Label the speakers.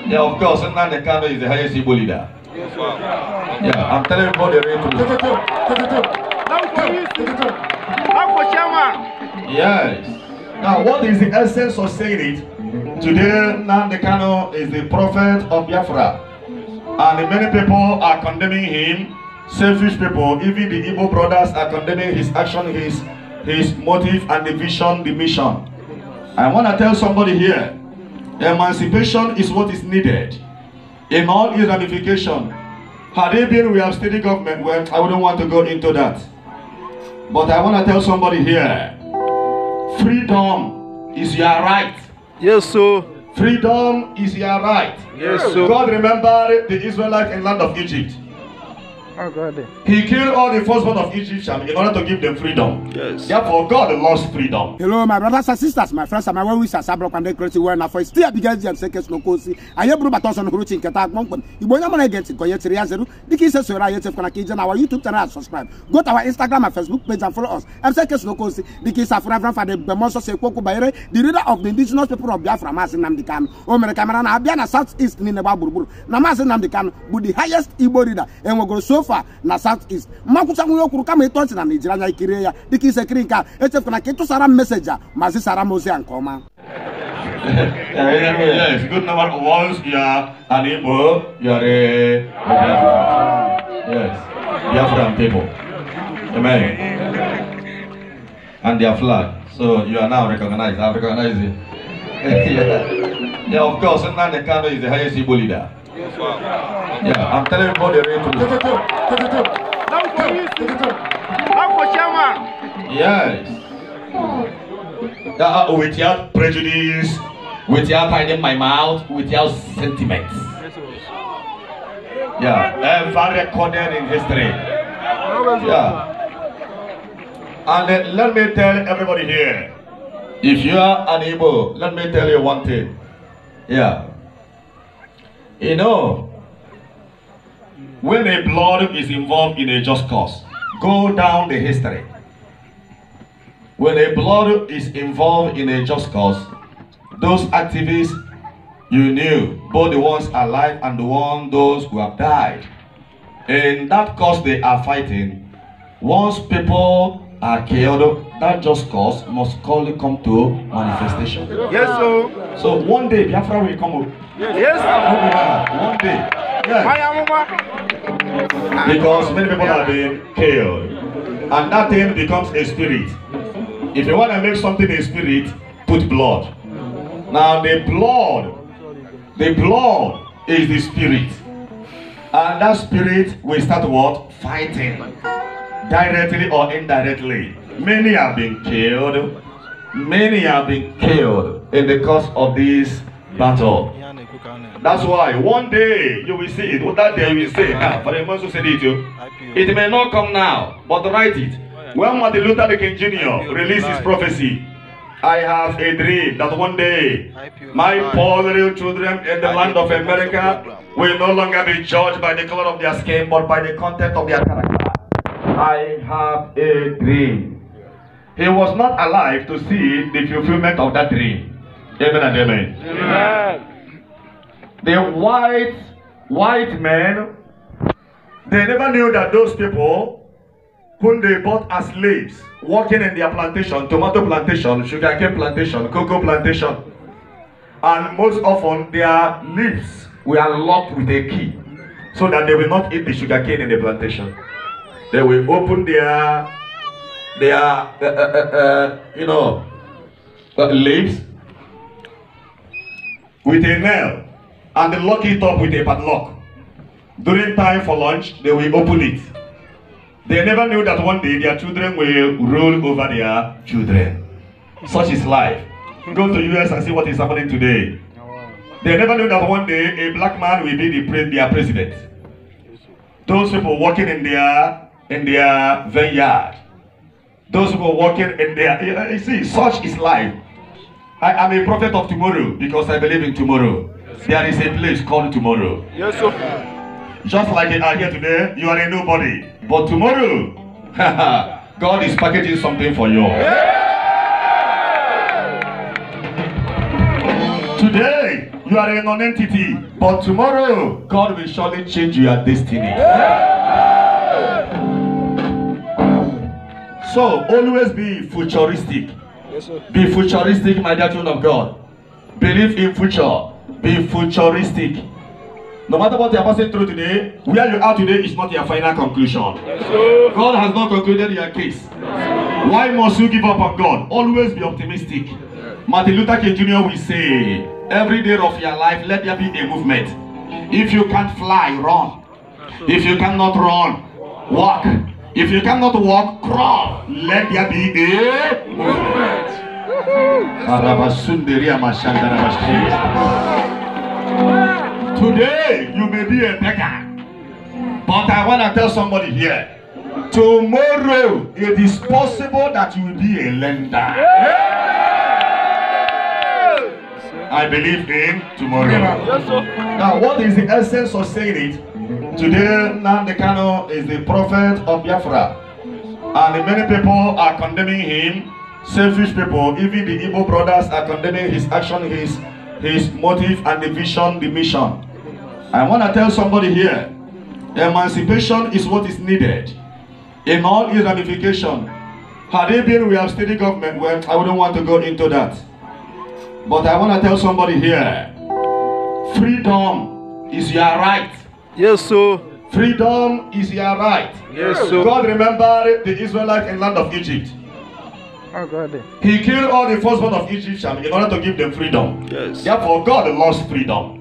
Speaker 1: Yeah, of course, Nnamdi Kanu is the highest Igbo leader. Yeah, I'm telling you about the real truth. Yes. Now, what is the essence of saying it? Today, Nnamdi Kanu is the prophet of Biafra. And many people are condemning him. Selfish people, even the Igbo brothers are condemning his action, his motive, and the vision, the mission. I want to tell somebody here, emancipation is what is needed in all its ramifications. Had it been we have steady government, well, I wouldn't want to go into that. But I want to tell somebody here, freedom is your right.
Speaker 2: Yes, sir.
Speaker 1: Freedom is your right.
Speaker 2: Yes, sir.
Speaker 1: God remembered the Israelites in the land of Egypt.
Speaker 2: Oh, God.
Speaker 1: He killed all the firstborn of Egyptians in order to give them freedom.
Speaker 2: Yes.
Speaker 1: Therefore, God lost freedom.
Speaker 3: Hello, my brothers and sisters, my friends, and my well wishers. I broke and decorated well enough for still because I'm saying no cozy. I have brought us on the routine. Katak Monk. You won't get it. Koyet Riazeru. The kids are so right. If you can our YouTube channel, subscribe. Go to our Instagram and Facebook page and follow us. I'm saying no cozy. The kids are forever for the Bemoso Sekoko Bayre, the leader of the indigenous people of Biafra, mazi Nnamdi Kanu. Omer Cameron, Abiana Southeast in the Baburu. Mazi Nnamdi Kanu, with the highest Igbo leader, and we'll go so far. Na Southeast. Makusangu kama itochi na Nigeria ikireya. Diki sekrinka. Echef kuna kitu sara messenger. Mazi sara mozi ankoma.
Speaker 1: Yes, good number. Once you are an Igbo, you are a yes, Biafran people. Amen. And their flag. So you are now recognized. I recognize it. Yeah, of course, Nnamdi Kanu is the highest Igbo leader. Yeah, I'm telling you about the real truth. Yes. Without prejudice, without hiding my mouth, without sentiments. Yeah, ever recorded in history. Yeah. And let me tell everybody here, if you are an Igbo, let me tell you one thing. Yeah. You know, when a blood is involved in a just cause, go down the history. When a blood is involved in a just cause, those activists you knew, both the ones alive and those who have died. In that cause they are fighting, once people are killed, that just cause must clearly come to manifestation.
Speaker 2: Yes, sir.
Speaker 1: So one day Biafra will come up.
Speaker 2: Yes.
Speaker 1: One day. Yes. Because many people have been killed. And that thing becomes a spirit. If you want to make something a spirit, put blood. Now the blood is the spirit. And that spirit will start what? Fighting. Directly or indirectly. Many have been killed. Many have been killed in the course of this battle. That's why one day you will see it. That day you will say, for the ones who said it, it may not come now, but write it. When Martin Luther King Jr. released his prophecy, I have a dream that one day my poor little children in the land of America will no longer be judged by the color of their skin, but by the content of their character. I have a dream. He was not alive to see the fulfillment of that dream. Amen and amen. Amen. The white men, they never knew that those people whom they bought as slaves, working in their plantation, tomato plantation, sugarcane plantation, cocoa plantation, and most often their lips were locked with a key so that they will not eat the sugarcane in the plantation. They will open their lips with a nail and they lock it up with a padlock. During time for lunch, they will open it. They never knew that one day their children will rule over their children. Such is life. Go to US and see what is happening today. They never knew that one day a black man will be their president. Those people working in their vineyard. Those people working in their, you see, such is life. I am a prophet of tomorrow because I believe in tomorrow. There is a place called tomorrow.
Speaker 2: Yes, sir.
Speaker 1: Just like you are here today, you are a nobody. But tomorrow, God is packaging something for you. Yeah. Today, You are a non-entity. But tomorrow, God will surely change your destiny. So, always be futuristic.
Speaker 2: Yes, sir.
Speaker 1: Be futuristic, my dear children of God. Believe in future. Be futuristic. No matter what you are passing through today, where you are today is not your final conclusion.
Speaker 2: Yes, sir.
Speaker 1: God has not concluded your case. Why must you give up on God? Always be optimistic. Martin Luther King Jr. will say, every day of your life, let there be a movement. If you can't fly, run. If you cannot run, walk. If you cannot walk, crawl. Let there be a movement. Today, you may be a beggar. But I want to tell somebody here, tomorrow, it is possible that you will be a lender. I believe in tomorrow.
Speaker 2: Yes, sir.
Speaker 1: Now, what is the essence of saying it? Today, Nnamdi Kanu is the prophet of Biafra. And many people are condemning him. Selfish people, even the Igbo brothers are condemning his action, his motive, and the vision, the mission. I want to tell somebody here, emancipation is what is needed in all its ramification. Had it been we have steady government, well, I wouldn't want to go into that. But I want to tell somebody here, freedom is your right.
Speaker 2: Yes, sir.
Speaker 1: Freedom is your right.
Speaker 2: Yes, sir.
Speaker 1: God remembered the Israelites in the land of Egypt.
Speaker 2: Oh, God.
Speaker 1: He killed all the firstborn of Egyptians in order to give them freedom.
Speaker 2: Yes.
Speaker 1: Therefore, God loves freedom.